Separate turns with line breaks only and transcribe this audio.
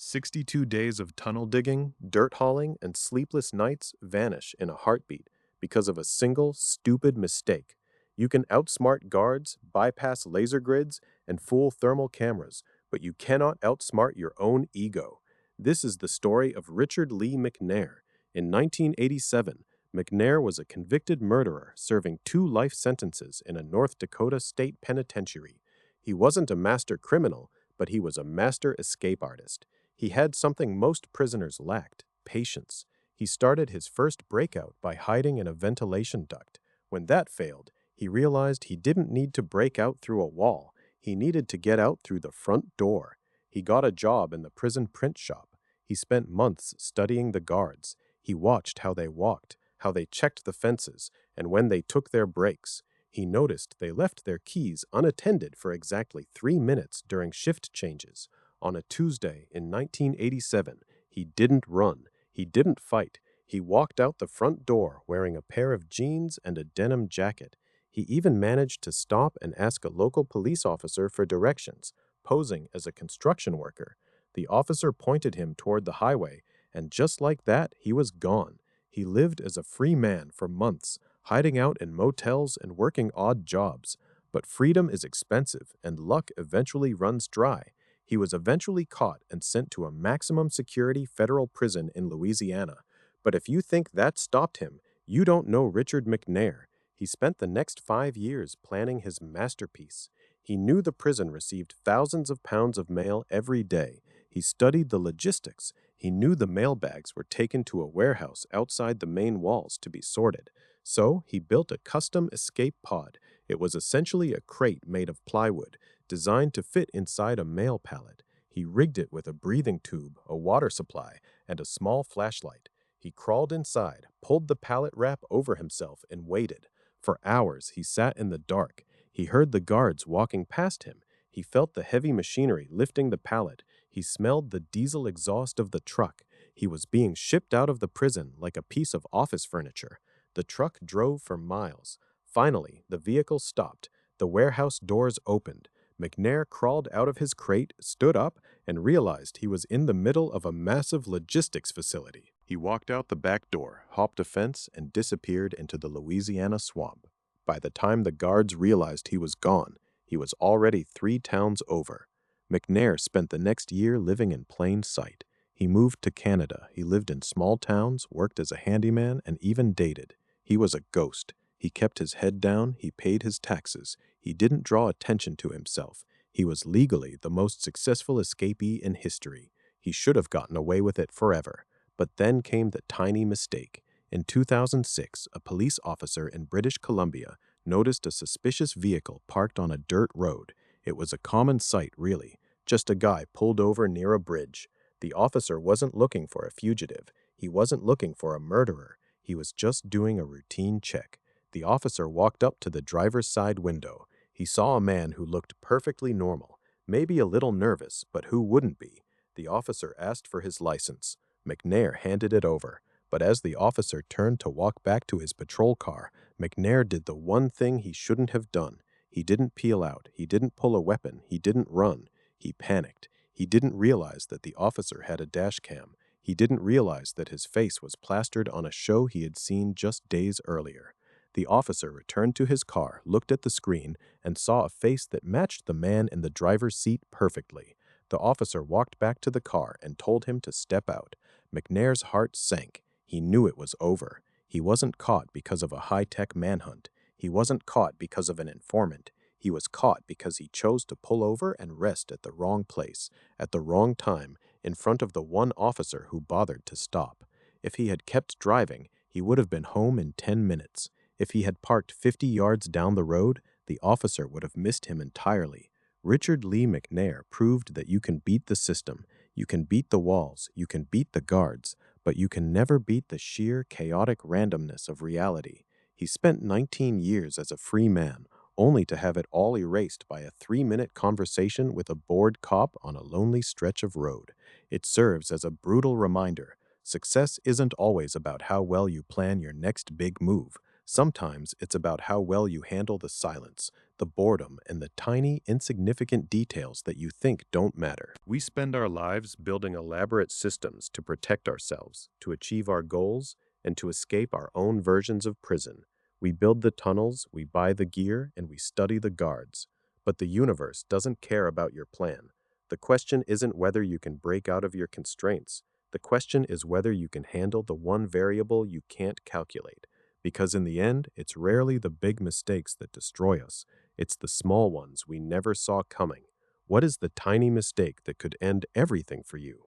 62 days of tunnel digging, dirt hauling, and sleepless nights vanish in a heartbeat because of a single stupid mistake. You can outsmart guards, bypass laser grids, and fool thermal cameras, but you cannot outsmart your own ego. This is the story of Richard Lee McNair. In 1987, McNair was a convicted murderer serving 2 life sentences in a North Dakota state penitentiary. He wasn't a master criminal, but he was a master escape artist. He had something most prisoners lacked: patience. He started his first breakout by hiding in a ventilation duct. When that failed, he realized he didn't need to break out through a wall. He needed to get out through the front door. He got a job in the prison print shop. He spent months studying the guards. He watched how they walked, how they checked the fences, and when they took their breaks. He noticed they left their keys unattended for exactly 3 minutes during shift changes. On a Tuesday in 1987, he didn't run. He didn't fight. He walked out the front door wearing a pair of jeans and a denim jacket. He even managed to stop and ask a local police officer for directions, posing as a construction worker. The officer pointed him toward the highway, and just like that, he was gone. He lived as a free man for months, hiding out in motels and working odd jobs. But freedom is expensive, and luck eventually runs dry. He was eventually caught and sent to a maximum security federal prison in Louisiana. But if you think that stopped him, you don't know Richard McNair. He spent the next 5 years planning his masterpiece. He knew the prison received thousands of pounds of mail every day. He studied the logistics. He knew the mailbags were taken to a warehouse outside the main walls to be sorted. So he built a custom escape pod. It was essentially a crate made of plywood, designed to fit inside a mail pallet. He rigged it with a breathing tube, a water supply, and a small flashlight. He crawled inside, pulled the pallet wrap over himself, and waited. For hours he sat in the dark. He heard the guards walking past him. He felt the heavy machinery lifting the pallet. He smelled the diesel exhaust of the truck. He was being shipped out of the prison like a piece of office furniture. The truck drove for miles. Finally, the vehicle stopped. The warehouse doors opened. McNair crawled out of his crate, stood up, and realized he was in the middle of a massive logistics facility. He walked out the back door, hopped a fence, and disappeared into the Louisiana swamp. By the time the guards realized he was gone, he was already 3 towns over. McNair spent the next year living in plain sight. He moved to Canada. He lived in small towns, worked as a handyman, and even dated. He was a ghost. He kept his head down. He paid his taxes. He didn't draw attention to himself. He was legally the most successful escapee in history. He should have gotten away with it forever. But then came the tiny mistake. In 2006, a police officer in British Columbia noticed a suspicious vehicle parked on a dirt road. It was a common sight, really, just a guy pulled over near a bridge. The officer wasn't looking for a fugitive. He wasn't looking for a murderer. He was just doing a routine check. The officer walked up to the driver's side window. He saw a man who looked perfectly normal, maybe a little nervous, but who wouldn't be? The officer asked for his license. McNair handed it over. But as the officer turned to walk back to his patrol car, McNair did the one thing he shouldn't have done. He didn't peel out. He didn't pull a weapon. He didn't run. He panicked. He didn't realize that the officer had a dash cam. He didn't realize that his face was plastered on a show he had seen just days earlier. The officer returned to his car, looked at the screen, and saw a face that matched the man in the driver's seat perfectly. The officer walked back to the car and told him to step out. McNair's heart sank. He knew it was over. He wasn't caught because of a high-tech manhunt. He wasn't caught because of an informant. He was caught because he chose to pull over and rest at the wrong place, at the wrong time, in front of the one officer who bothered to stop. If he had kept driving, he would have been home in 10 minutes. If he had parked 50 yards down the road, the officer would have missed him entirely. Richard Lee McNair proved that you can beat the system, you can beat the walls, you can beat the guards, but you can never beat the sheer, chaotic randomness of reality. He spent 19 years as a free man, only to have it all erased by a 3-minute conversation with a bored cop on a lonely stretch of road. It serves as a brutal reminder. Success isn't always about how well you plan your next big move. Sometimes it's about how well you handle the silence, the boredom, and the tiny, insignificant details that you think don't matter. We spend our lives building elaborate systems to protect ourselves, to achieve our goals, and to escape our own versions of prison. We build the tunnels, we buy the gear, and we study the guards. But the universe doesn't care about your plan. The question isn't whether you can break out of your constraints. The question is whether you can handle the one variable you can't calculate. Because in the end, it's rarely the big mistakes that destroy us. It's the small ones we never saw coming. What is the tiny mistake that could end everything for you?